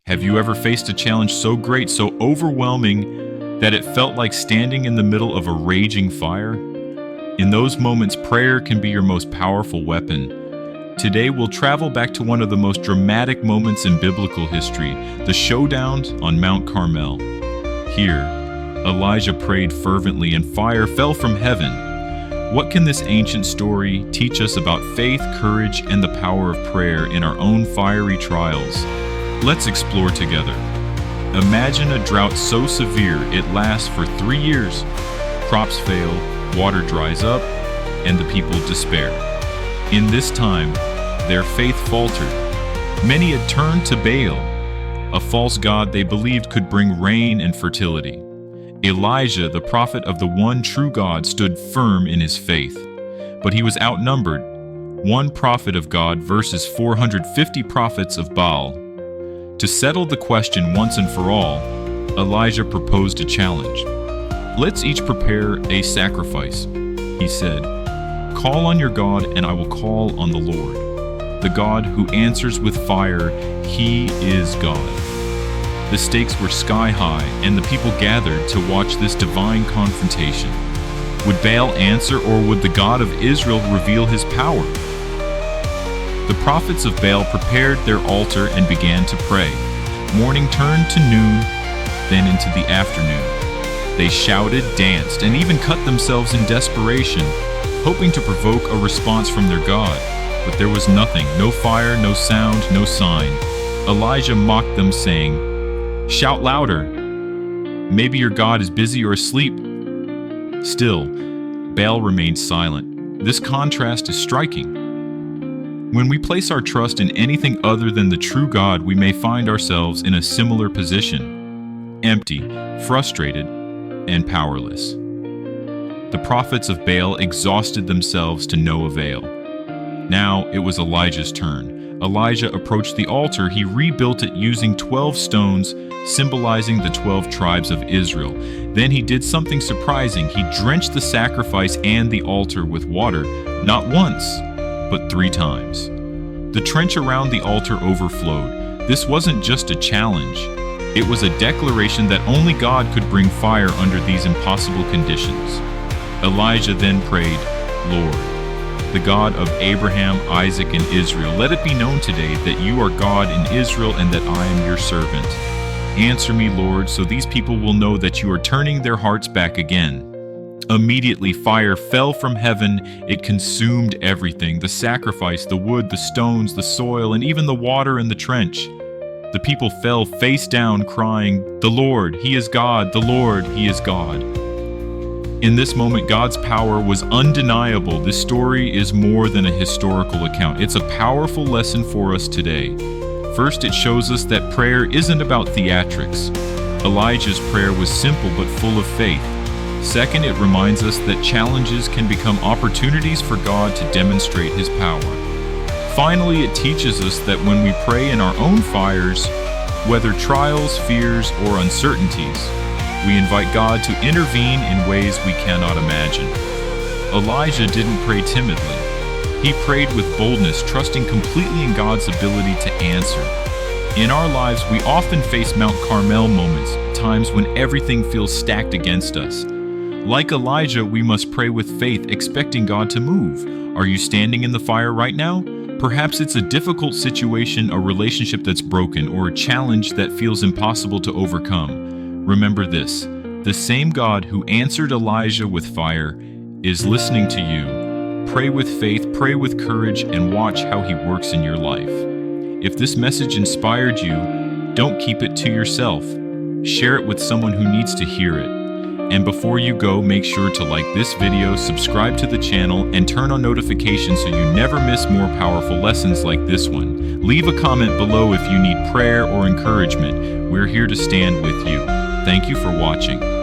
Have you ever faced a challenge so great, so overwhelming, that it felt like standing in the middle of a raging fire? In those moments, prayer can be your most powerful weapon. Today, we'll travel back to one of the most dramatic moments in biblical history, the showdown on Mount Carmel. Here, Elijah prayed fervently and fire fell from heaven. What can this ancient story teach us about faith, courage, and the power of prayer in our own fiery trials? Let's explore together. Imagine a drought so severe it lasts for 3 years. Crops fail, water dries up, and the people despair. In this time, their faith faltered. Many had turned to Baal, a false god they believed could bring rain and fertility. Elijah, the prophet of the one true God, stood firm in his faith. But he was outnumbered, one prophet of God versus 450 prophets of Baal. To settle the question once and for all, Elijah proposed a challenge. "Let's each prepare a sacrifice," he said. "Call on your God, and I will call on the Lord. The God who answers with fire, He is God." The stakes were sky high, and the people gathered to watch this divine confrontation. Would Baal answer, or would the God of Israel reveal his power? The prophets of Baal prepared their altar and began to pray. Morning turned to noon, then into the afternoon. They shouted, danced, and even cut themselves in desperation, hoping to provoke a response from their God. But there was nothing, no fire, no sound, no sign. Elijah mocked them, saying, "Shout louder. Maybe your God is busy or asleep." Still, Baal remained silent. This contrast is striking. When we place our trust in anything other than the true God, we may find ourselves in a similar position, empty, frustrated, and powerless. The prophets of Baal exhausted themselves to no avail. Now it was Elijah's turn. Elijah approached the altar. He rebuilt it using 12 stones, symbolizing the 12 tribes of Israel. Then he did something surprising. He drenched the sacrifice and the altar with water, not once, but 3 times. The trench around the altar overflowed. This wasn't just a challenge. It was a declaration that only God could bring fire under these impossible conditions. Elijah then prayed, "Lord, the God of Abraham, Isaac, and Israel, let it be known today that you are God in Israel and that I am your servant. Answer me, Lord, so these people will know that you are turning their hearts back again." Immediately, fire fell from heaven. It consumed everything: the sacrifice, the wood, the stones, the soil, and even the water in the trench. The people fell face down, crying, "The Lord, He is God! The Lord, He is God!" In this moment, God's power was undeniable. This story is more than a historical account. It's a powerful lesson for us today. First, it shows us that prayer isn't about theatrics. Elijah's prayer was simple but full of faith. Second, it reminds us that challenges can become opportunities for God to demonstrate His power. Finally, it teaches us that when we pray in our own fires, whether trials, fears, or uncertainties, we invite God to intervene in ways we cannot imagine. Elijah didn't pray timidly. He prayed with boldness, trusting completely in God's ability to answer. In our lives, we often face Mount Carmel moments, times when everything feels stacked against us. Like Elijah, we must pray with faith, expecting God to move. Are you standing in the fire right now? Perhaps it's a difficult situation, a relationship that's broken, or a challenge that feels impossible to overcome. Remember this: the same God who answered Elijah with fire is listening to you. Pray with faith, pray with courage, and watch how He works in your life. If this message inspired you, don't keep it to yourself. Share it with someone who needs to hear it. And before you go, make sure to like this video, subscribe to the channel, and turn on notifications so you never miss more powerful lessons like this one. Leave a comment below if you need prayer or encouragement. We're here to stand with you. Thank you for watching.